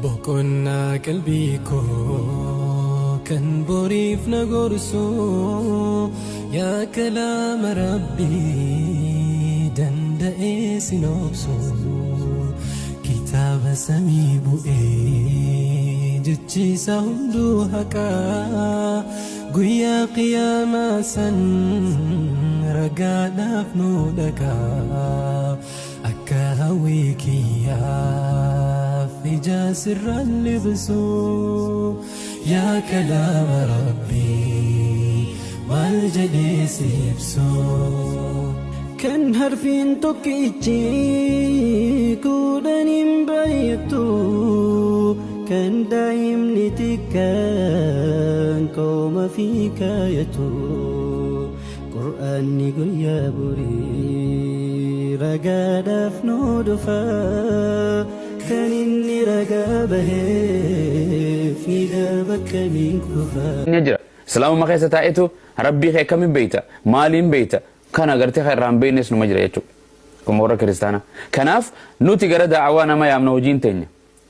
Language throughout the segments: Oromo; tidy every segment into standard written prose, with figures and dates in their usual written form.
بكنا قلبيكو كان بريف نغرسو يا كلام ربي دندئي سنوبسو كتاب سميبو جتشي سهندو هكا قويا قياما سن رقانا فنودكا أكا هويكي في جاسر اللبسو يا كلام ربي والجدي سيبسو كان حرفين توكيتشي كودن بيتو كان دايم نتكان كوما في كايتو قرآن نقول يا بري رقا دفنو دفا كان إني رقا بهيف ندابك من كفا نجرا سلام ما خيسة تايتو ربي خي كم بيتا مالين بيتا كان أغرتي خير رام بينس نمجرا يتو كمورا كريستانا كناف نوتي غرا دعوانا ما يامنو جين تنيا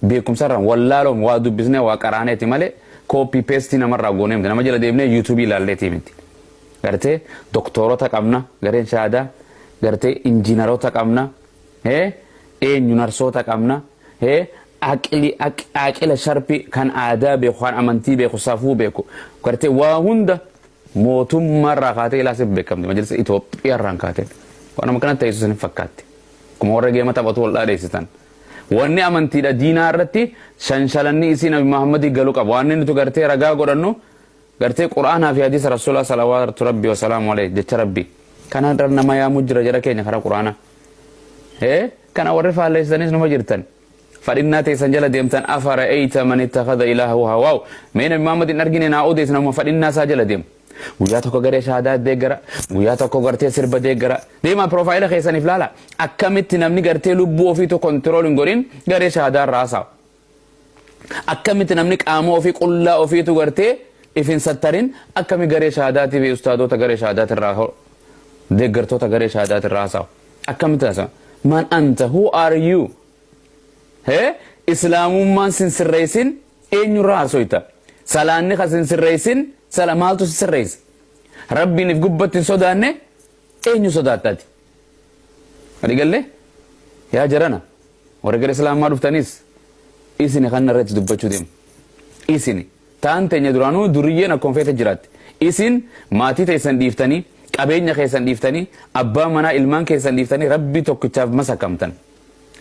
بيكم سرم والله وادو بزني وقرانيتي مالي كوبي بيستي نمر راغونيم دنا مجلا ديمني يوتيوب لالتي منتي غرتي دكتورو تقامنا غرين شهاده غرتي انجينيرو تقامنا اي نرسو تقامنا اي اقلي شربي كان آداب يخوان امنتي بيخو صافو بيكو غرتي واهند موتم مره خاتي لا سبكم مجلس ايثيوبيا رانكاتي وانا مكان تيسن فكاتي كمورا جيما تبطو الله ديستان واني امنتي دا دينارتي شنشلني اسي نبي محمد قالوا قب واني نتو غرتي رغا غدنو غرتي قران في حديث رسول الله صلوات ربي وسلام عليه جت ربي كان درنا ما يا مجر جركين خرا قران كان ورف عليه سنس نما جرتن فدينا تيسنجل ديمتن افر ايت من اتخذ اله هواو من محمد نرغين ناوديس نما فدينا ساجل ديم ويا تكو غري شهادات دغرا ويا تكو غرتي سرب دغرا ديما بروفايل خيسن فلالا اكمت نمني غرتي لبو فيتو كنترولين غورين غري شهادات راسا اكمت نمني قامو في قلا وفيتو غرتي افين سترين اكمي غري شهادات بي استاذو تغري شهادات الراهو دغرتو تغري شهادات راسا اكمت من انت هو ار يو اسلام من سنسريسين اين راسويتا سلاني خسن سريسين سلامالتو سريس ربي نفقبت سوداني اين سوداتاتي هذي قال لي يا جرانا ورجال الاسلام ما رفتنيس اسني خلنا رت دبچو ديم اسني تانتني درانو درينا كونفيت جرات اسن ماتي تيسن ديفتني قبينا كيسن ديفتني ابا منا علمان كيسن ديفتني ربي توكچاف مسكمتن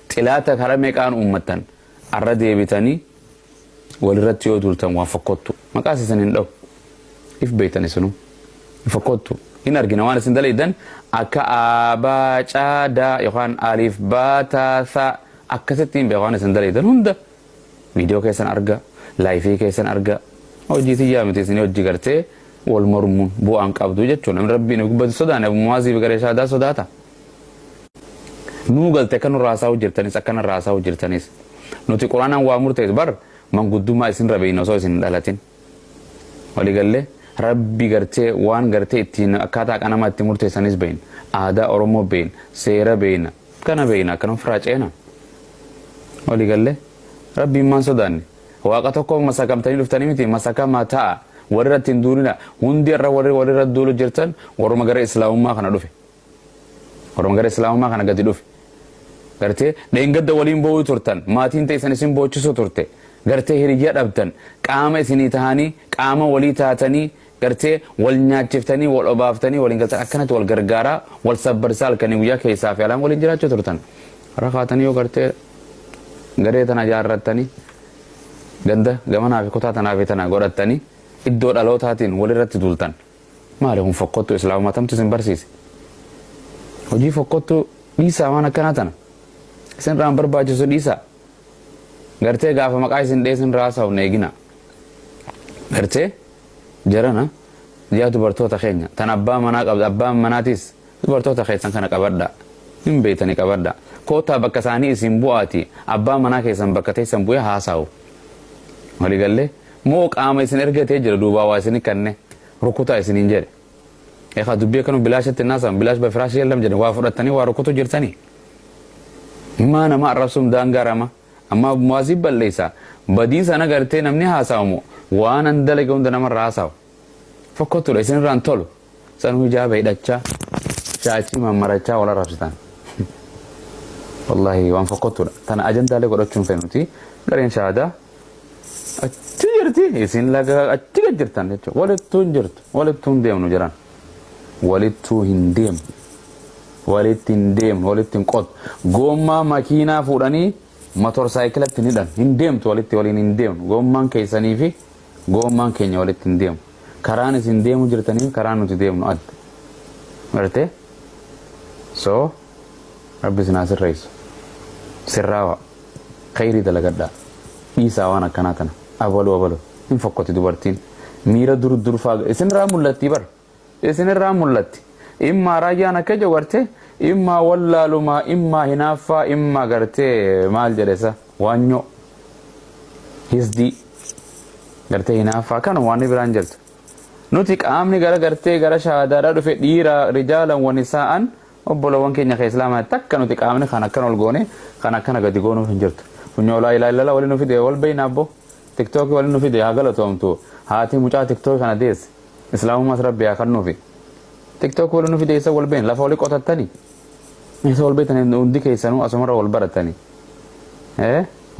طلاتا كرمي كان امتن اردي بيتني ولرتيو دولتن وافقتو مقاسي سنين دو if بيتني سنو فقطو إن أرجعنا وانا سندلي دن أكا أبا جادا يخان ألف باتا ثا أكستين بيخان سندلي دن هندا فيديو كيسن أرجع لايفي كيسن أرجع أو جيتي يا متيسني أو جيكرتي والمرمون بو أنك أبدو جتشون من ربي نقبض سودان أبو موازي بقريش هذا سوداتا نوغل تكن راسا وجرتنيس أكن راسا وجرتنيس نوتي قرآن وامور تيزبر من قدوما اسن ربينا سو اسن دالتين ولي قال لي ربي غرتي وان غرتي تين اكاتا انا ما تمرتي سنيس بين ادا اورمو بين سيرا بين كان فراچينا ولي قال لي ربي ما سوداني واقتكم مساكمتني لفتني متي مساكا ماتا وررتين دورنا هندي ورر دولو جرتن ورما غر اسلام ما كان دوفي ورما غر اسلام ما كان غدي دوفي غرتي دينغد ولين بو تورتن ماتين تيسنسين بوچسو تورتي غرتي هريجا دبتن قام سني تهاني قام ولي تاتني غرتي ولنياچفتني ولوبافتني ولنگت اكنت والغرغارا والصبرسال كني ويا كيساف يالان ولنجراچ تورتن رخاتني يو غرتي غريتنا جارتني غندا غمنا في كوتاتنا بيتنا غورتني ادو دالوتاتين ولرت دولتن ما لهم فقطوا اسلام ما تمت سنبرسيس وجي فقطوا ديسا وانا كناتنا سن رام برباجو ديسا غرتي غاف مقايسن ديسن راساو نيغنا غرتي جرنا جاتو برتوتا خينيا تنبا منا قبد ابا مناتيس برتوتا خيسن كان قبدا من بيتني قبدا كوتا بكساني سيمبواتي ابا منا كيسن بكتي سمبويا هاساو ولي قال لي مو قام يسن ارغتي جر دوبا واسن كنه ركوتا يسن انجر اخا دبي كانوا بلاشت الناس بلاش بفراش يلم جن وافرتني وركوتو جرتني ما انا ما رسوم دانغارما amma muwaasib balleessa badii sana gartee namni haasa'amu waan an dalage hunda namarraa haasa'u fokkotudha isinirraan tolu sanuu hijaaba hidhachaa shaachii mammarachaa wal arrabsitan wallahi waan fokkotudha tana ajandaalee godhachuun fenuti gareen shahaadaa achi jirti isin laga achi gad jirtan jechuudha walittuu hin jirtu walittuu hin deemnu jiran walittuu hin deemnu walitti hin deemnu walitti hin qotu gommaa makiinaa fuudhanii motorsaayikilatti hidhan hin deemtu walitti waliin hin deemnu gommaan keessanii fi gommaan keenya walitti hin deemu karaan isin deemu jirtanii karaan nuti deemnu adda marte so rabbi isin asirreessu sirraawa khayrii dalagadhaa dhiisaa waan akkanaa tana abalu hin fokkoti dubartiin miira durfaa isinirraa mul'atti bar isinirraa mul'atti immaa raayyaan akka jawarte immaa wallaalumaa immaa hinaaffaa immaa gartee maal jedhesa waanyo hisdii gartee hinaaffaa kana waan biraan jirtu nuti qaamni gara gartee gara shahaadaadhaa dhufe dhiira rijaalan wa nisaa'an obbolowwan keenya ka islaamaa takka nuti qaamni kan akkan ol goone kan akkana gadi goonuuf hin jirtu funyoo laa ilaaha illallah waliin fide wal bayna abbo tiktok waliin fide haa galatoomtu haati mucaa tiktok kana deesse islaamummaas rabbi haa kannuufi tiktok waliin fide isa wal bayn lafa wali qotattani isa wal baytani hundi keessanuu asumarra wal baratani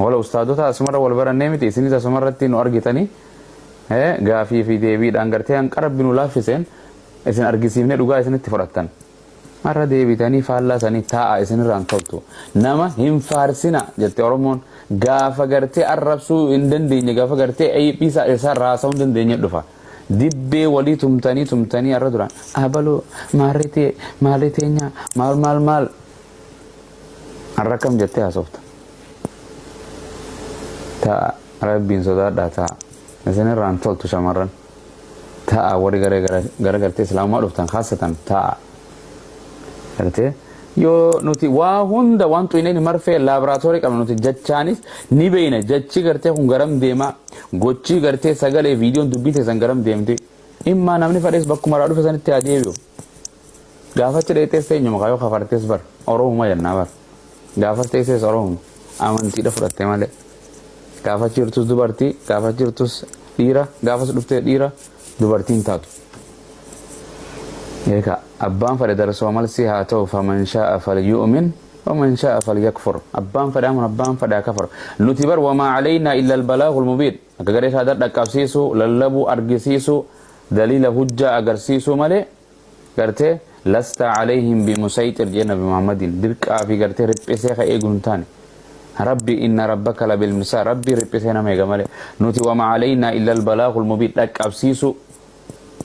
wala ustaadota asumarra wal barannee miti isinis asumarratti nu argitani gaafii fi deebiidhaan gartee hanqa rabbi nu laaffiseen isin argisiifne dhugaa isinitti fudhattan marra deebitanii faallaa sanii taa'a isinirraan toltu nama hin faarsina jette oromoon gaafa gartee arrabsuu hin dandeenye gaafa gartee ayyiisa isaa raasa'uu hin dandeenye dhufa dibbee walii tumtanii arra duraan abaloo maalii teenya maal har'a kam jettee haasofta taa'a rabbiin sodaadhaa taa'a isinirraan toltu shamarran taa'a warri gara gartee islaamaa dhuftan haasatan taa'a gartee yoo nuti waa hunda waan xuyineen marfee laaboraatoorii qabna nuti jachaanis ni beeyna jachi gartee kun garam deemaa gochi gartee sagalee viidiyoon dubbii teessan garam deemti immaa namni fadhees bakkuma raa dhufe sanitti haa deebi'u gaafachi dheetees teenyuma kaayoo kafartees bar oroomuma jennaa bar gaafas teessees oroomuma amantiidha fudhatte malee gaafas jirtus dubartii gaafas jirtus dhiira gaafas dhuftee dhiira dubartiin taatu eeka abbaan fadhe darsoo malsi haa ta'u faman shaa'a falyu'min ومن شاء فليكفر أبان فدا من أبان فدا كفر نتبر وما علينا إلا البلاغ المبين أكغري هذا دكابسيسو للبو أرجسيسو دليل حجة أجرسيسو ملء قرته لست عليهم بمسيطر جنب محمد درك في قرته ربسي خي غنتان ربي إن ربك لبالمسار ربي ربسينا ميغا ملء نتي وما علينا إلا البلاغ المبين دكابسيسو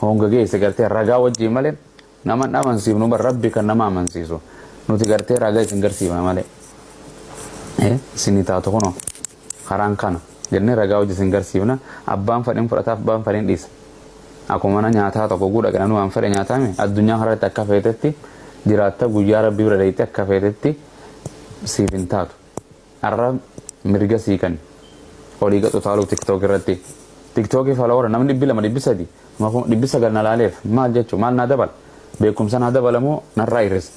هونغا جيس قرته رجا وجه ملء نمن سيب نمبر ربي كنما من سيسو nuti gartee ragaa isin garsiifna malee isin taatu kuno karaan kana jennee ragaa hojii isin garsiifna abbaan fadhin fudhataaf abbaan fadhin dhiisa akkuma mana nyaataa tokko guudha gananu waan fedhe nyaatame addunyaa harratti akka feetetti jiraatta guyyaa rabbii bira deetti akka feetetti siif hin taatu har'a mirga siikan olii gaxu taaluu tiktook irratti tiktookii faloora namni 200 300 na laaleef maal jechuu maal naa dabala beekumsa naa dabalamoo narraa irris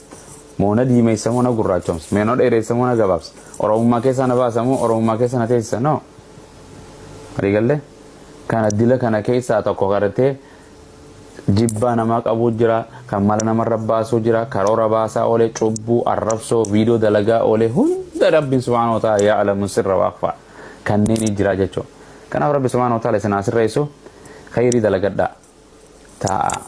moona diimeessa moona gurraachoms meenoo dheereessa moona gabaabs oromummaa keessa na baasamoo oromummaa keessa na teessisa no rigalle kana dila kana keessa tokko gartee jibbaa namaa qabu jira kan mala namarra baasuu jira karoora baasaa oolee cubbuu arrabsoo viidiyoo dalagaa oolee hunda rabbiin subhaanahu wa ta'ala ya'lamu sirra wa akhfaa kanneen jira jechuu kanaaf rabbi subhaanahu wa ta'ala isin asirreessu khayrii dalagadhaa taa'a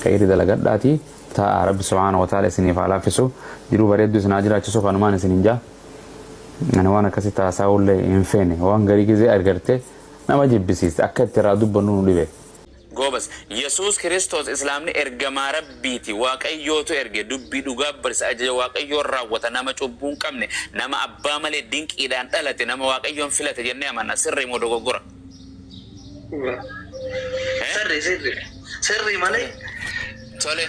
khayrii dalagadhaati تاء رب سبحانه وتعالى سني فعلا فيسو جرو بريد سنا جرا تشوف أنا سنينجا أنا وانا كسي تاساول لي إنفيني وان غري كذي أرجعته نما جيب بسيس أكيد ترى دوب بنون ليه قوبس يسوع كريستوس إسلامني إرجع ربيتي واقعي يوتو إرجع دبي دوغا برس أجل واقعي يورا وتنام تشوفون كمني نما أبا مالي دينك إذا أنت لا تنام واقعي يوم فلات جنة ما نسري مودو غورا سري مالي تولي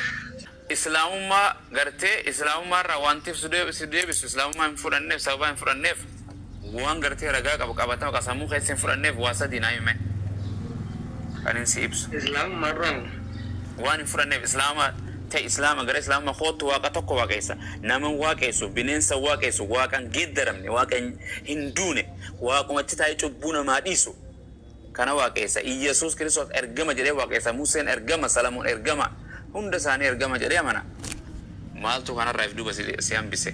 إسلامما غرتي إسلامما روانتي سدي بس إسلامما إنفرنف سبب إنفرنف وان غرتي رجع كابتن كسامو خيس إنفرنف واسا ديناي مه كان سيبس إسلام مرّن وان إنفرنف إسلامما ta islaama gara islaama khootu waaqa tokko waaqessa naman waaqessu bineensa waaqessu waaqan geddaramne waaqan hinduune waaqumatti taa'ee cubbuu namaa dhiisu kana waaqessa Yesuus Kiristoos ergama jedhee waaqessa Museen ergama Salamoon ergama hunda isaanii ergama jedhee amana maaltu kanarraa if duuba si hambise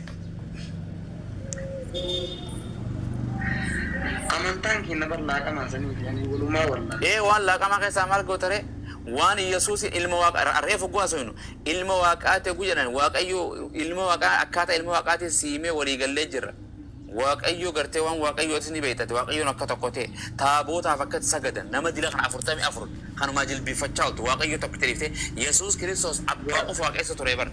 amantaan keenya laaqamaa sanii yani walumaa wallaa waan laaqamaa keessaa maal gootare waan Yesuus ilma waaqa reefu guwaasoynu ilma waaqaate gujanan waaqayyo ilma waaqa akkata ilma waaqaate siimee walii gallee jirra waaqayyo gartee waan waaqayyo isni beeytate waaqayyoon akka tokkote taabootaaf akka sagadan nama dila kan 44 kanuma jilbifachaa utu waaqayyo tokko tirifte Yesuus Kiristoos abbaa qofa waaqessa ture bar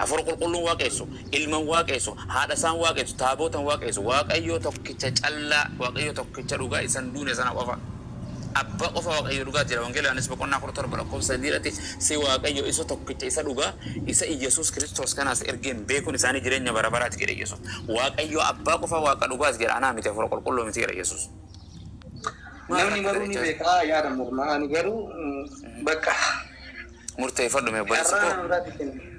afur qulqulluun waaqessu ilman waaqessu haadha isaan waaqessu taabootan waaqessu waaqayyo tokkicha callaa waaqayyo tokkicha dhugaa isan duune sana qofa abba qofa waaqayyo dhugaa jira wangeelaanis boqonnaa 14 lakkoofsa diirati si waaqayyo isa tokkicha isa dhugaa isa Yesuus Kiristoos kanaas ergeen beekuun isaanii jireenya bara baraati jedhe Yesuus waaqayyo abba qofa waaqa dhugaas jedha anaa miti afur qulqulluu miti jedhe Yesuus namni garuu ni beekaa yaada mormaa ani garuu bakka murteeffadhu mee obboleessi koo